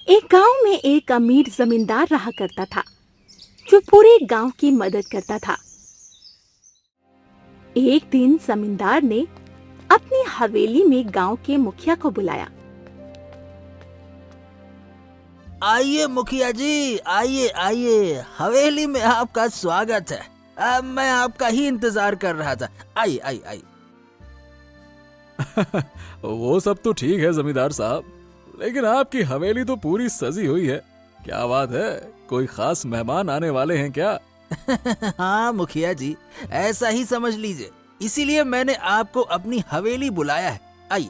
एक गांव में एक अमीर जमींदार रहा करता था जो पूरे गांव की मदद करता था। एक दिन जमींदार ने अपनी हवेली में गांव के मुखिया को बुलाया। आइए मुखिया जी, आइए आइए, हवेली में आपका स्वागत है। मैं आपका ही इंतजार कर रहा था। आइए आइए आइए। वो सब तो ठीक है जमींदार साहब, लेकिन आपकी हवेली तो पूरी सजी हुई है। क्या बात है, कोई खास मेहमान आने वाले हैं क्या? हाँ मुखिया जी, ऐसा ही समझ लीजिए, इसीलिए मैंने आपको अपनी हवेली बुलाया है। आइए।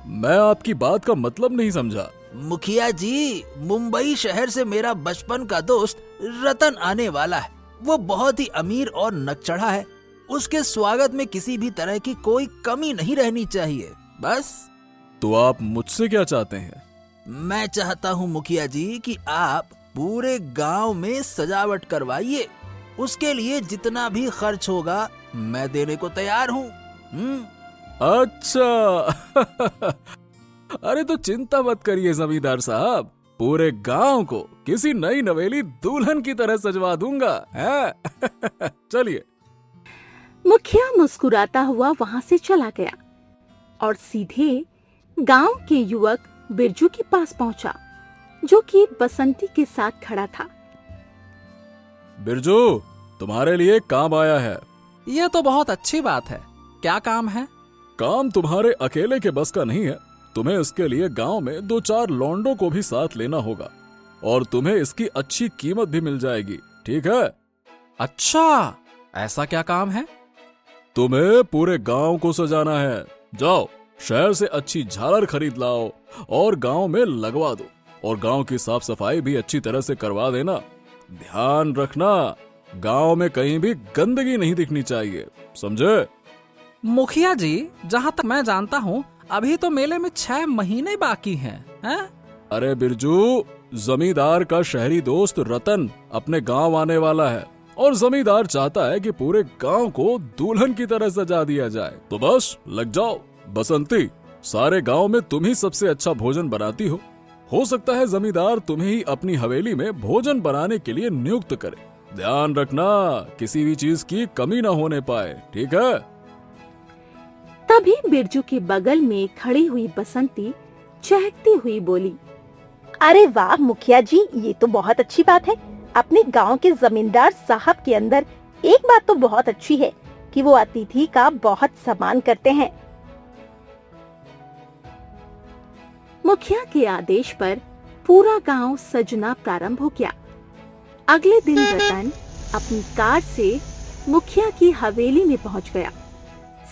मैं आपकी बात का मतलब नहीं समझा। मुखिया जी, मुंबई शहर से मेरा बचपन का दोस्त रतन आने वाला है। वो बहुत ही अमीर और नकचढ़ा है। उसके स्वागत में किसी भी तरह की कोई कमी नहीं रहनी चाहिए, बस। तो आप मुझसे क्या चाहते हैं? मैं चाहता हूँ मुखिया जी कि आप पूरे गांव में सजावट करवाइए। उसके लिए जितना भी खर्च होगा मैं देने को तैयार हूँ। अच्छा। अरे तो चिंता मत करिए जमींदार साहब, पूरे गांव को किसी नई नवेली दुल्हन की तरह सजवा दूंगा। हैं? चलिए। मुखिया मुस्कुराता हुआ वहां से चला गया और सीधे गांव के युवक बिरजू के पास पहुंचा, जो कि बसंती के साथ खड़ा था। बिरजू, तुम्हारे लिए काम आया है। ये तो बहुत अच्छी बात है। क्या काम है? काम तुम्हारे अकेले के बस का नहीं है। तुम्हें इसके लिए गांव में 2-4 लौंडों को भी साथ लेना होगा और तुम्हें इसकी अच्छी कीमत भी मिल जाएगी, ठीक है? अच्छा, ऐसा क्या काम है? तुम्हें पूरे गांव को सजाना है। जाओ, शहर से अच्छी झालर खरीद लाओ और गांव में लगवा दो, और गांव की साफ सफाई भी अच्छी तरह से करवा देना। ध्यान रखना, गांव में कहीं भी गंदगी नहीं दिखनी चाहिए, समझे? मुखिया जी, जहाँ तक मैं जानता हूँ अभी तो मेले में 6 महीने बाकी हैं। अरे बिरजू, जमींदार का शहरी दोस्त रतन अपने गांव आने वाला है और जमींदार चाहता है कि पूरे गांव को दुल्हन की तरह सजा दिया जाए। तो बस लग जाओ। बसंती, सारे गांव में तुम ही सबसे अच्छा भोजन बनाती हो सकता है जमींदार तुम्हें ही अपनी हवेली में भोजन बनाने के लिए नियुक्त करे। ध्यान रखना, किसी भी चीज की कमी न होने पाए, ठीक है? तभी बिरजू के बगल में खड़ी हुई बसंती चहकती हुई बोली, अरे वाह मुखिया जी, ये तो बहुत अच्छी बात है। अपने गांव के जमींदार साहब के अंदर एक बात तो बहुत अच्छी है कि वो अतिथि का बहुत सम्मान करते हैं। मुखिया के आदेश पर पूरा गांव सजना प्रारंभ हो गया। अगले दिन रतन अपनी कार से मुखिया की हवेली में पहुंच गया।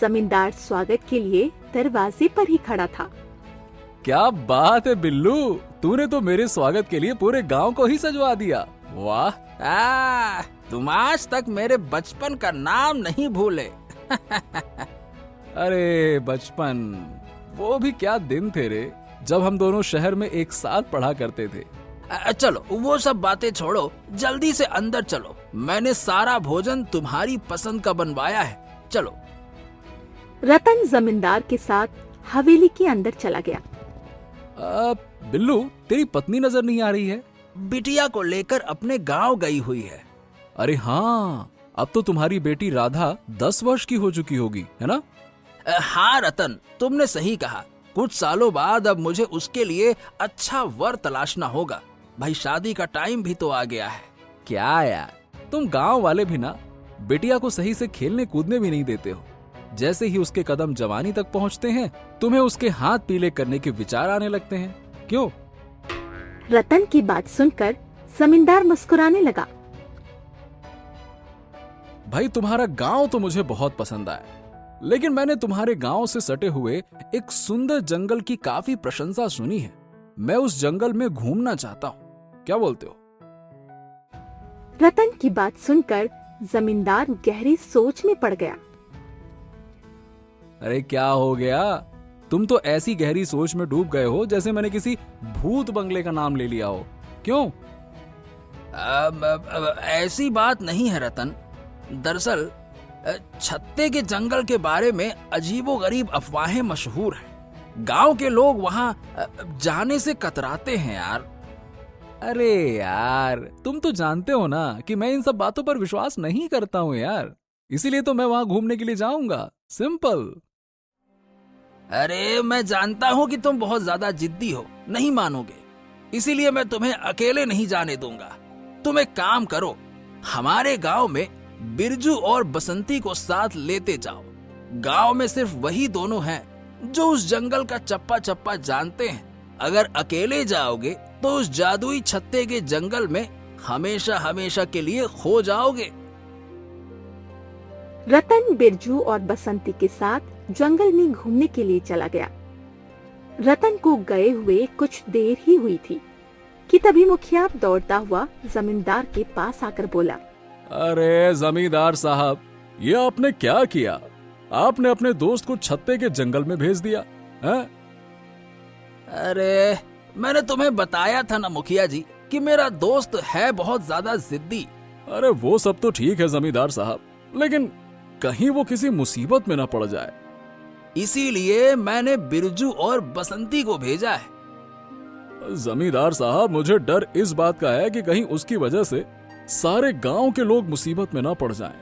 जमींदार स्वागत के लिए दरवाजे पर ही खड़ा था। क्या बात है बिल्लू, तूने तो मेरे स्वागत के लिए पूरे गांव को ही सजवा दिया। वाह। तुम आज तक मेरे बचपन का नाम नहीं भूले। अरे बचपन, वो भी क्या दिन थे रे, जब हम दोनों शहर में एक साथ पढ़ा करते थे। चलो वो सब बातें छोड़ो, जल्दी से अंदर चलो। मैंने सारा भोजन तुम्हारी पसंद का बनवाया है, चलो। रतन जमींदार के साथ हवेली के अंदर चला गया। बिल्लू, तेरी पत्नी नजर नहीं आ रही है। बिटिया को लेकर अपने गांव गई हुई है। अरे हाँ, अब तो तुम्हारी बेटी राधा 10 वर्ष की हो चुकी होगी, है ना? हाँ रतन, तुमने सही कहा। कुछ सालों बाद अब मुझे उसके लिए अच्छा वर तलाशना होगा। भाई, शादी का टाइम भी तो आ गया है। क्या यार, तुम गांव वाले भी ना बेटिया को सही से खेलने कूदने भी नहीं देते हो। जैसे ही उसके कदम जवानी तक पहुंचते हैं, तुम्हें उसके हाथ पीले करने के विचार आने लगते हैं। क्यों? रतन की बात सुनकर जमींदार मुस्कुराने लगा। भाई, तुम्हारा गांव तो मुझे बहुत पसंद आया, लेकिन मैंने तुम्हारे गांव से सटे हुए एक सुंदर जंगल की काफी प्रशंसा सुनी है। मैं उस जंगल में घूमना चाहता हूँ, क्या बोलते हो? रतन की बात सुनकर जमींदार गहरी सोच में पड़ गया। अरे क्या हो गया, तुम तो ऐसी गहरी सोच में डूब गए हो जैसे मैंने किसी भूत बंगले का नाम ले लिया हो। क्यों? ऐसी बात नहीं है रतन। दरअसल छत्ते के जंगल के बारे में अजीबोगरीब अफवाहें मशहूर हैं। गांव के लोग वहां जाने से कतराते हैं यार। अरे यार, तुम तो जानते हो ना कि मैं इन सब बातों पर विश्वास नहीं करता हूँ यार, इसीलिए तो मैं वहां घूमने के लिए जाऊंगा। सिंपल। अरे मैं जानता हूँ कि तुम बहुत ज्यादा जिद्दी हो, नहीं मानोगे, इसीलिए मैं तुम्हें अकेले नहीं जाने दूंगा। तुम एक काम करो, हमारे गांव में बिरजू और बसंती को साथ लेते जाओ। गांव में सिर्फ वही दोनों हैं जो उस जंगल का चप्पा चप्पा जानते हैं। अगर अकेले जाओगे तो उस जादुई छत्ते के जंगल में हमेशा हमेशा के लिए खो जाओगे। रतन बिरजू और बसंती के साथ जंगल में घूमने के लिए चला गया। रतन को गए हुए कुछ देर ही हुई थी कि तभी मुखिया दौड़ता हुआ जमींदार के पास आकर बोला, अरे जमींदार साहब, ये आपने क्या किया? आपने अपने दोस्त को छत्ते के जंगल में भेज दिया है? अरे मैंने तुम्हें बताया था ना मुखिया जी कि मेरा दोस्त है बहुत ज्यादा जिद्दी। अरे वो सब तो ठीक है जमींदार साहब, लेकिन कहीं वो किसी मुसीबत में ना पड़ जाए। इसीलिए मैंने बिरजू और बसंती को भेजा है। जमींदार साहब, मुझे डर इस बात का है कि कहीं उसकी वजह से सारे गांव के लोग मुसीबत में ना पड़ जाएं।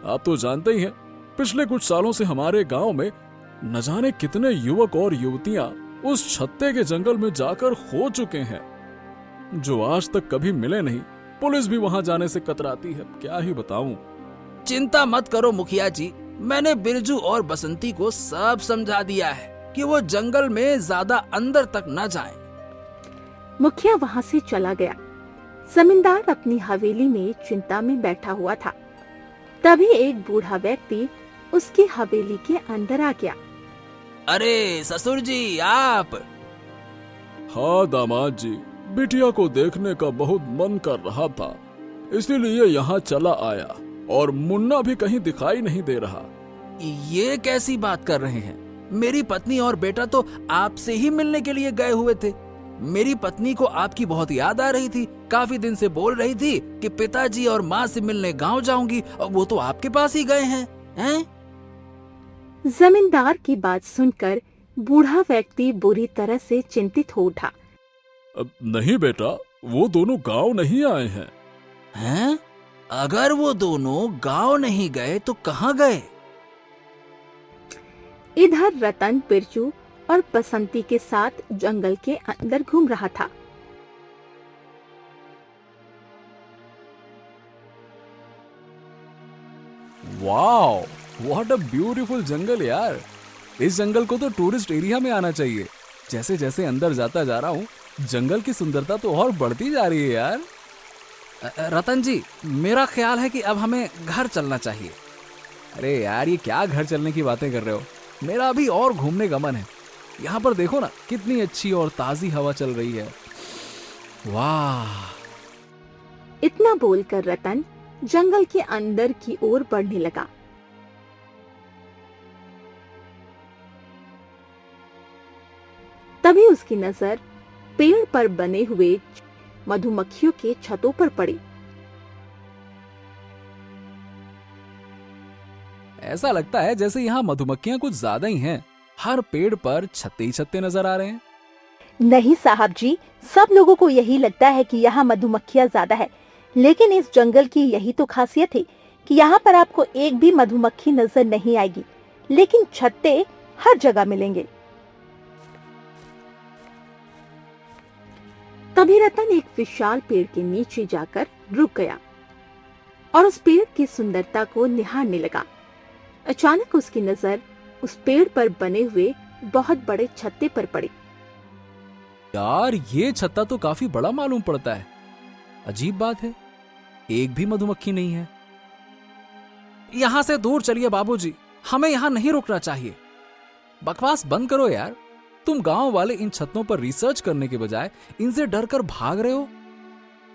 आप तो जानते ही हैं, पिछले कुछ सालों से हमारे गांव में न जाने कितने युवक और युवतियां उस छत्ते के जंगल में जाकर खो चुके हैं, जो आज तक कभी मिले नहीं। पुलिस भी वहां जाने से कतराती है, क्या ही बताऊं। चिंता मत करो मुखिया जी, मैंने बिरजू और बसंती को सब समझा दिया है कि वो जंगल में ज्यादा अंदर तक न जाएं। मुखिया वहां से चला गया। जमींदार अपनी हवेली में चिंता में बैठा हुआ था। तभी एक बूढ़ा व्यक्ति उसकी हवेली के अंदर आ गया। अरे ससुर जी, आप? हाँ दामाद जी, बिटिया को देखने का बहुत मन कर रहा था, इसीलिए यहाँ चला आया, और मुन्ना भी कहीं दिखाई नहीं दे रहा। ये कैसी बात कर रहे हैं? मेरी पत्नी और बेटा तो आपसे ही मिलने के लिए गए हुए थे। मेरी पत्नी को आपकी बहुत याद आ रही थी, काफी दिन से बोल रही थी कि पिताजी और माँ से मिलने गांव जाऊंगी, और वो तो आपके पास ही गए हैं? जमींदार की बात सुनकर बूढ़ा व्यक्ति बुरी तरह से चिंतित हो उठा। नहीं बेटा, वो दोनों गांव नहीं आए हैं। हैं? अगर वो दोनों गांव नहीं गए तो कहाँ गए? इधर रतन बिरजू और बसंती के साथ जंगल के अंदर घूम रहा था। वाओ, व्हाट अ ब्यूटीफुल जंगल यार। इस जंगल को तो टूरिस्ट एरिया में आना चाहिए। जैसे जैसे अंदर जाता जा रहा हूँ, जंगल की सुंदरता तो और बढ़ती जा रही है यार। रतन जी, मेरा ख्याल है कि अब हमें घर चलना चाहिए। अरे यार, ये क्या घर चलने की बातें कर रहे हो? मेरा अभी और घूमने का मन है। यहाँ पर देखो ना, कितनी अच्छी और ताजी हवा चल रही है। वाह। इतना बोलकर रतन जंगल के अंदर की ओर बढ़ने लगा। तभी उसकी नजर पेड़ पर बने हुए मधुमक्खियों के छतों पर पड़ी। ऐसा लगता है जैसे यहाँ मधुमक्खियाँ कुछ ज्यादा ही हैं। हर पेड़ पर छत्ते ही छत्ते नजर आ रहे हैं। नहीं साहब जी, सब लोगों को यही लगता है कि यहाँ मधुमक्खियाँ ज्यादा है, लेकिन इस जंगल की यही तो खासियत है कि यहाँ पर आपको एक भी मधुमक्खी नजर नहीं आएगी, लेकिन छत्ते हर जगह मिलेंगे। तभी रतन एक विशाल पेड़ के नीचे जाकर रुक गया और उस पेड़ की सुंदरता को निहारने लगा। अचानक उसकी नजर उस पेड़ पर बने हुए बहुत बड़े छत्ते पर पड़ी। यार, ये छत्ता तो काफी बड़ा मालूम पड़ता है। अजीब बात है, एक भी मधुमक्खी नहीं है। यहाँ से दूर चलिए बाबूजी, हमें यहाँ नहीं रुकना चाहिए। बकवास बंद करो यार। तुम गांव वाले इन छत्तों पर रिसर्च करने के बजाय इनसे डरकर भाग रहे हो।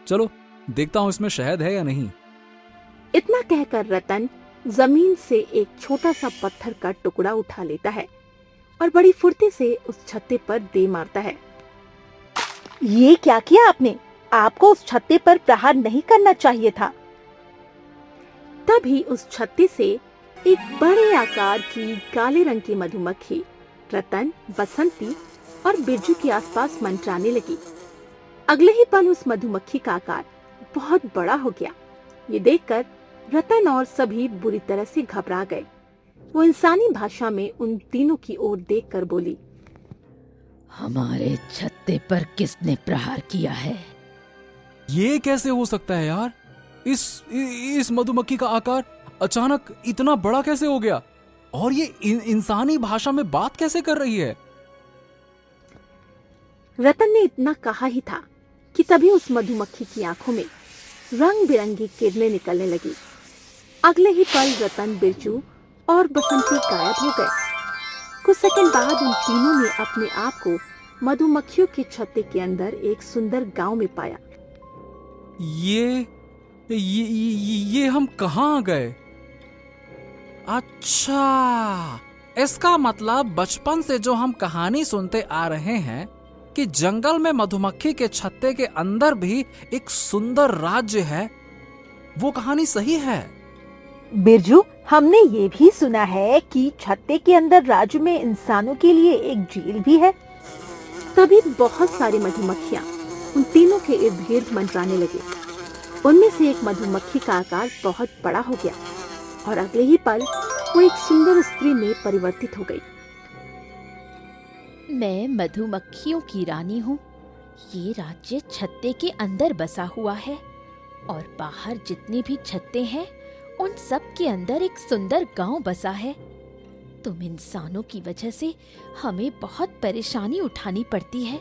चलो देखता हूं इसमें शहद है या नहीं। इतना कहकर रतन जमीन से एक छोटा सा पत्थर का टुकड़ा उठा लेता है और बड़ी फुर्ती से उस छत्ते पर दे मारता है। ये क्या किया आपने? आपको उस छत्ते पर प्रहार नहीं करना चाहिए था। तभी उस छत्ते से एक बड़े आकार की काले रंग की मधुमक्खी रतन, बसंती और बिरजू के आसपास मंडराने लगी। अगले ही पल उस मधुमक्खी का आकार बहुत बड़ा हो गया। ये देखकर रतन और सभी बुरी तरह से घबरा गए। वो इंसानी भाषा में उन तीनों की ओर देखकर बोली, हमारे छत्ते पर किसने प्रहार किया है? ये कैसे हो सकता है यार? इस मधुमक्खी का आकार अचानक इतना बड़ा कैसे हो गया? और ये इंसानी भाषा में बात कैसे कर रही है? रतन ने इतना कहा ही था कि तभी उस मधुमक्खी की आंखों में रंग बिरंगी किरणें निकलने लगी। अगले ही पल रतन, बिरजू और बसंती गायब हो गए। कुछ सेकंड बाद उन तीनों ने अपने आप को मधुमक्खियों के छत्ते के अंदर एक सुंदर गांव में पाया। ये हम कहाँ आ गए? अच्छा, इसका मतलब बचपन से जो हम कहानी सुनते आ रहे हैं कि जंगल में मधुमक्खी के छत्ते के अंदर भी एक सुंदर राज्य है, वो कहानी सही है। बिरजू, हमने ये भी सुना है कि छत्ते के अंदर राज्य में इंसानों के लिए एक जेल भी है। तभी बहुत सारी मधुमक्खियां उन तीनों के इर्द गिर्द मंडराने लगे। उनमें से एक मधुमक्खी का आकार बहुत बड़ा हो गया और अगले ही पल वो एक सुंदर स्त्री में परिवर्तित हो गई। मैं मधुमक्खियों की रानी हूँ। ये राज्य छत्ते के अंदर बसा हुआ है और बाहर जितने भी छत्ते हैं उन सब के अंदर एक सुंदर गांव बसा है। तुम इंसानों की वजह से हमें बहुत परेशानी उठानी पड़ती है।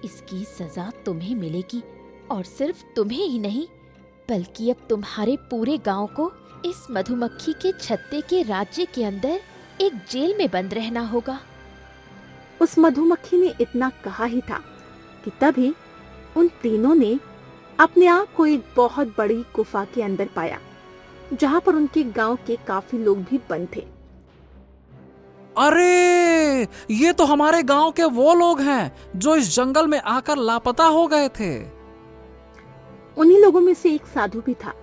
इसकी सजा तुम्हें मिलेगी और सिर्फ तुम्हें ही नहीं बल्कि अब तुम्हारे पूरे गांव को इस मधुमक्खी के छत्ते के राज्य के अंदर एक जेल में बंद रहना होगा। उस मधुमक्खी ने इतना कहा ही था कि तभी उन तीनों ने अपने आप को एक बहुत बड़ी गुफा के अंदर पाया, जहां पर उनके गांव के काफी लोग भी बंद थे। अरे, ये तो हमारे गांव के वो लोग हैं जो इस जंगल में आकर लापता हो गए थे। उन्हीं लोगों में से एक साधु भी था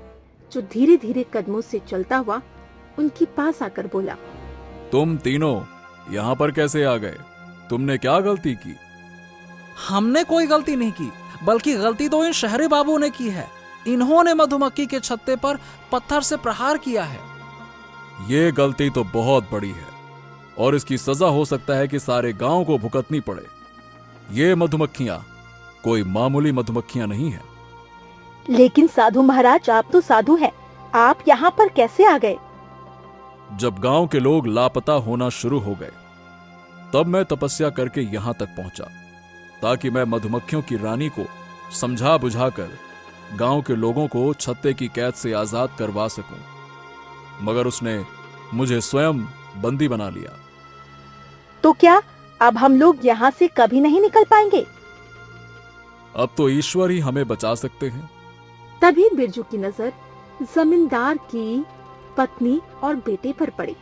जो धीरे धीरे कदमों से चलता हुआ उनके पास आकर बोला, तुम तीनों यहाँ पर कैसे आ गए? तुमने क्या गलती की? हमने कोई गलती नहीं की, बल्कि गलती तो इन शहरी बाबू ने की है। इन्होंने मधुमक्खी के छत्ते पर पत्थर से प्रहार किया है। ये गलती तो बहुत बड़ी है और इसकी सजा हो सकता है कि सारे गांव को भुगतनी पड़े। ये मधुमक्खियां कोई मामूली मधुमक्खियां नहीं है। लेकिन साधु महाराज, आप तो साधु हैं, आप यहाँ पर कैसे आ गए? जब गांव के लोग लापता होना शुरू हो गए तब मैं तपस्या करके यहां तक पहुंचा ताकि मैं मधुमक्खियों की रानी को समझा बुझाकर गांव के लोगों को छत्ते की कैद से आजाद करवा सकूं, मगर उसने मुझे स्वयं बंदी बना लिया। तो क्या अब हम लोग यहाँ से कभी नहीं निकल पाएंगे? अब तो ईश्वर ही हमें बचा सकते हैं। तभी बिरजू की नजर जमींदार की पत्नी और बेटे पर पड़ी।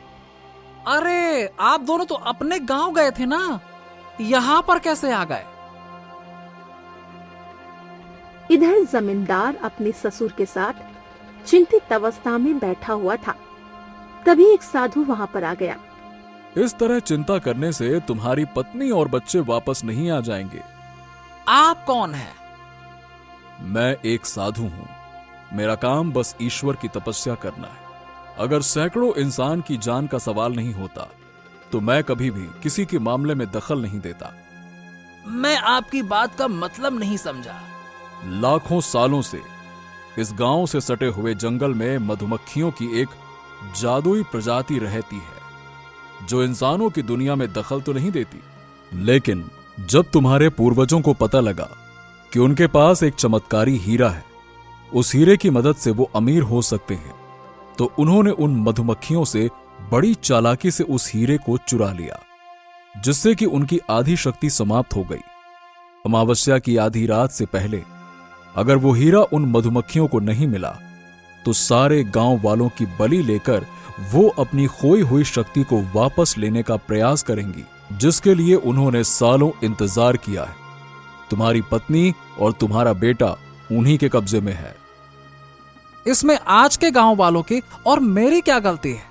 अरे, आप दोनों तो अपने गांव गए थे ना, यहाँ पर कैसे आ गए? इधर जमींदार अपने ससुर के साथ चिंतित अवस्था में बैठा हुआ था। तभी एक साधु वहां पर आ गया। इस तरह चिंता करने से तुम्हारी पत्नी और बच्चे वापस नहीं आ जाएंगे। आप कौन हैं? मैं एक साधु हूं। मेरा काम बस ईश्वर की तपस्या करना है। अगर सैकड़ों इंसान की जान का सवाल नहीं होता तो मैं कभी भी किसी के मामले में दखल नहीं देता। मैं आपकी बात का मतलब नहीं समझा। लाखों सालों से इस गांव से सटे हुए जंगल में मधुमक्खियों की एक जादुई प्रजाति रहती है जो इंसानों की दुनिया में दखल तो नहीं देती, लेकिन जब तुम्हारे पूर्वजों को पता लगा कि उनके पास एक चमत्कारी हीरा है, उस हीरे की मदद से वो अमीर हो सकते हैं, तो उन्होंने उन मधुमक्खियों से बड़ी चालाकी से उस हीरे को चुरा लिया, जिससे कि उनकी आधी शक्ति समाप्त हो गई। अमावस्या की आधी रात से पहले अगर वो हीरा उन मधुमक्खियों को नहीं मिला तो सारे गांव वालों की बलि लेकर वो अपनी खोई हुई शक्ति को वापस लेने का प्रयास करेंगी, जिसके लिए उन्होंने सालों इंतजार किया है। तुम्हारी पत्नी और तुम्हारा बेटा उन्हीं के कब्जे में है। इसमें आज के गांव वालों की और मेरी क्या गलती है?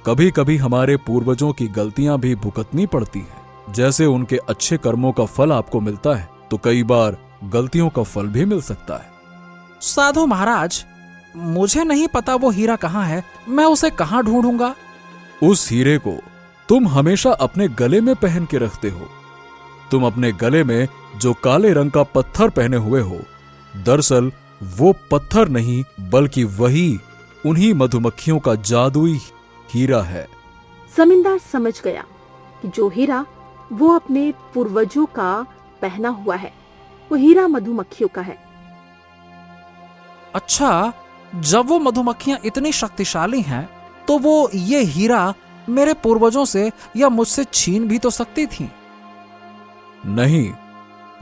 कभी कभी हमारे पूर्वजों की गलतियां भी भुगतनी पड़ती हैं। जैसे उनके अच्छे कर्मों का फल आपको मिलता है, तो कई बार गलतियों का फल भी मिल सकता है। साधु महाराज, मुझे नहीं पता वो हीरा कहाँ है, मैं उसे कहाँ ढूंढूंगा? उस हीरे को तुम हमेशा अपने गले में पहन के रखते हो। तुम अपने गले में जो काले रंग का पत्थर पहने हुए हो, दरअसल वो पत्थर नहीं बल्कि वही उन्हीं मधुमक्खियों का जादुई हीरा है। जमींदार समझ गया कि जो हीरा वो अपने पूर्वजों का पहना हुआ है, वो हीरा मधुमक्खियों का है। अच्छा, जब वो मधुमक्खियां इतनी शक्तिशाली हैं, तो वो ये हीरा मेरे पूर्वजों से या मुझसे छीन भी तो सकती थीं। नहीं,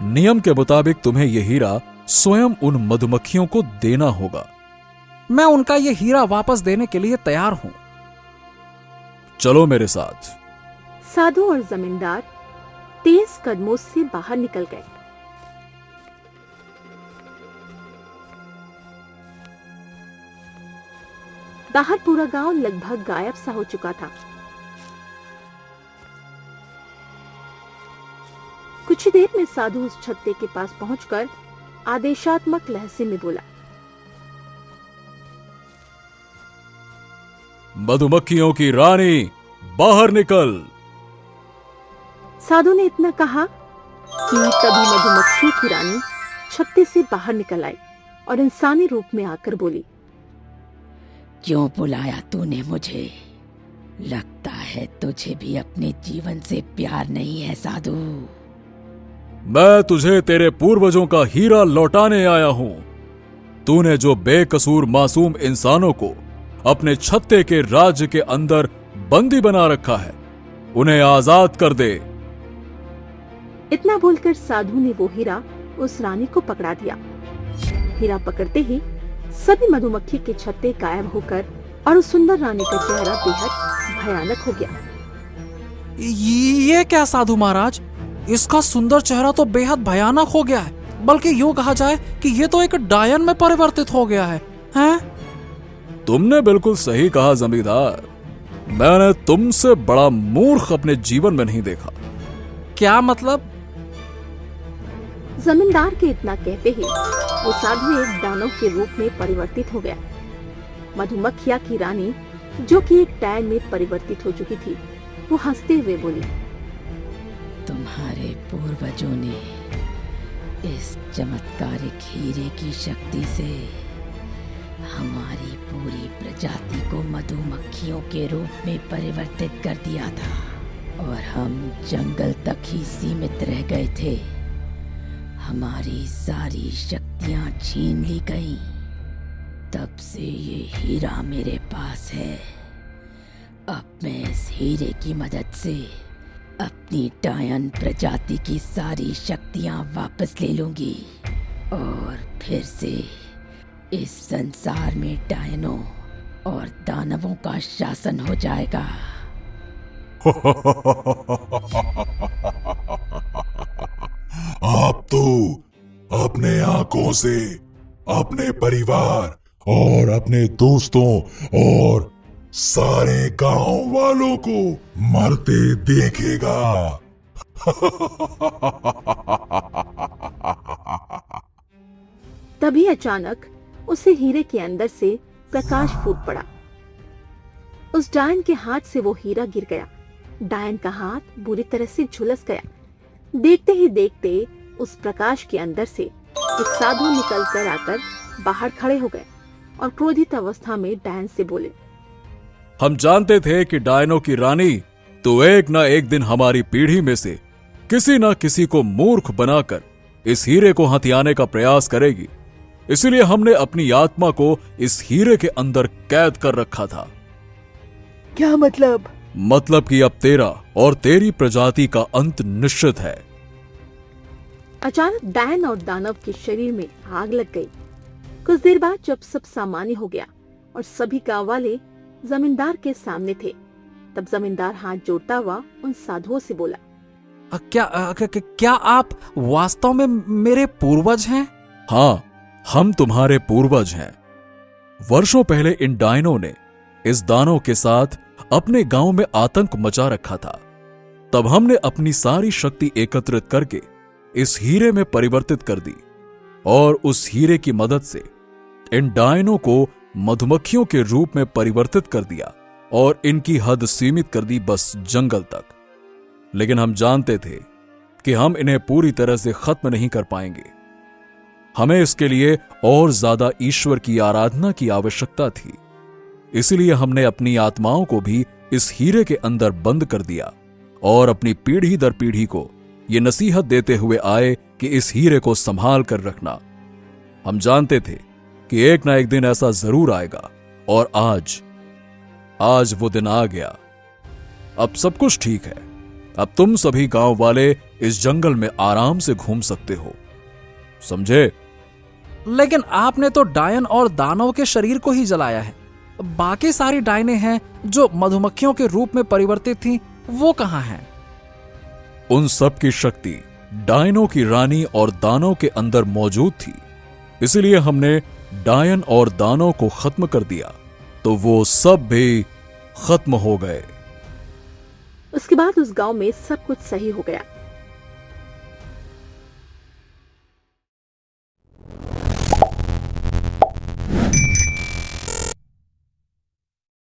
नियम के मुताबिक तुम्हें यह हीरा स्वयं उन मधुमक्खियों को देना होगा। मैं उनका ये हीरा वापस देने के लिए तैयार हूं। चलो मेरे साथ। साधु और जमींदार तेज कदमों से बाहर निकल गए। बाहर पूरा गांव लगभग गायब सा हो चुका था। कुछ ही देर में साधु उस छत्ते के पास पहुंचकर आदेशात्मक लहजे में बोला, मधुमक्खियों की रानी, बाहर निकल। साधु ने इतना कहा कि तभी मधुमक्खियों की रानी छत्ते से बाहर निकल आई और इंसानी रूप में आकर बोली, क्यों बुलाया तूने मुझे? लगता है तुझे भी अपने जीवन से प्यार नहीं है साधु। मैं तुझे तेरे पूर्वजों का हीरा लौटाने आया हूं। तूने जो बेकसूर मासूम इंसानों को अपने छत्ते के राज्य के अंदर बंदी बना रखा है, उन्हें आजाद कर दे। इतना बोलकर साधु ने वो हीरा उस रानी को पकड़ा दिया। हीरा पकड़ते ही सभी मधुमक्खी के छत्ते गायब होकर और उस सुंदर रानी का चेहरा बेहद भयानक हो गया। ये क्या साधु महाराज, इसका सुंदर चेहरा तो बेहद भयानक हो गया है, बल्कि यूं कहा जाए कि ये तो एक डायन में परिवर्तित हो गया है, हैं? तुमने बिल्कुल सही कहा जमींदार। मैंने तुमसे बड़ा मूर्ख अपने जीवन में नहीं देखा। क्या मतलब? जमींदार के इतना कहते ही वो साधु एक दानव के रूप में परिवर्तित हो गया। मधुमक्खिया की रानी, जो कि एक डायन में परिवर्तित हो चुकी थी, वो हंसते हुए बोली, तुम्हारे पूर्वजों ने इस चमत्कारिक हीरे की शक्ति से हमारी पूरी प्रजाति को मधुमक्खियों के रूप में परिवर्तित कर दिया था और हम जंगल तक ही सीमित रह गए थे। हमारी सारी शक्तियां छीन ली गईं। तब से ये हीरा मेरे पास है। अब मैं इस हीरे की मदद से अपनी डायन प्रजाति की सारी शक्तियां वापस ले लूंगी और फिर से इस संसार में डायनों और दानवों का शासन हो जाएगा। आप तो अपने आंखों से अपने परिवार और अपने दोस्तों और सारे गांव वालों को मरते देखेगा। तभी अचानक उसे हीरे के अंदर से प्रकाश फूट पड़ा। उस डायन के हाथ से वो हीरा गिर गया। डायन का हाथ बुरी तरह से झुलस गया। देखते ही देखते उस प्रकाश के अंदर से एक साधु निकल कर आकर बाहर खड़े हो गए और क्रोधित अवस्था में डायन से बोले, हम जानते थे कि डायनों की रानी तो एक ना एक दिन हमारी पीढ़ी में से किसी ना किसी को मूर्ख बनाकर इस हीरे को हथियाने का प्रयास करेगी। इसीलिए हमने अपनी आत्मा को इस हीरे के अंदर कैद कर रखा था। क्या मतलब? मतलब कि अब तेरा और तेरी प्रजाति का अंत निश्चित है। अचानक डायन और दानव के शरीर में आग लग गई। कुछ देर बाद जब सब सामान्य हो गया और सभी गांव वाले जमींदार के सामने थे, तब जमींदार हाथ जोड़ता हुआ उन साधुओं से बोला, क्या आप वास्तव में मेरे पूर्वज हैं? हाँ, हम तुम्हारे पूर्वज हैं। वर्षों पहले इन डायनों ने इस दानव के साथ अपने गांव में आतंक मचा रखा था। तब हमने अपनी सारी शक्ति एकत्रित करके इस हीरे में परिवर्तित कर दी और उस हीरे की मदद से इन डायनों को मधुमक्खियों के रूप में परिवर्तित कर दिया और इनकी हद सीमित कर दी बस जंगल तक। लेकिन हम जानते थे कि हम इन्हें पूरी तरह से खत्म नहीं कर पाएंगे। हमें इसके लिए और ज्यादा ईश्वर की आराधना की आवश्यकता थी। इसलिए हमने अपनी आत्माओं को भी इस हीरे के अंदर बंद कर दिया और अपनी पीढ़ी दर पीढ़ी को ये नसीहत देते हुए आए कि इस हीरे को संभाल कर रखना। हम जानते थे कि एक ना एक दिन ऐसा जरूर आएगा और आज वो दिन आ गया। अब सब कुछ ठीक है। अब तुम सभी गांव वाले इस जंगल में आराम से घूम सकते हो, समझे? लेकिन आपने तो डायन और दानव के शरीर को ही जलाया है। बाकी सारी डायनें हैं जो मधुमक्खियों के रूप में परिवर्तित थीं, वो कहां हैं? उन सब की शक्ति डायनों की रानी और दानों के अंदर मौजूद थी। इसलिए हमने डायन और दानों को खत्म कर दिया, तो वो सब भी खत्म हो गए। उसके बाद उस गांव में सब कुछ सही हो गया।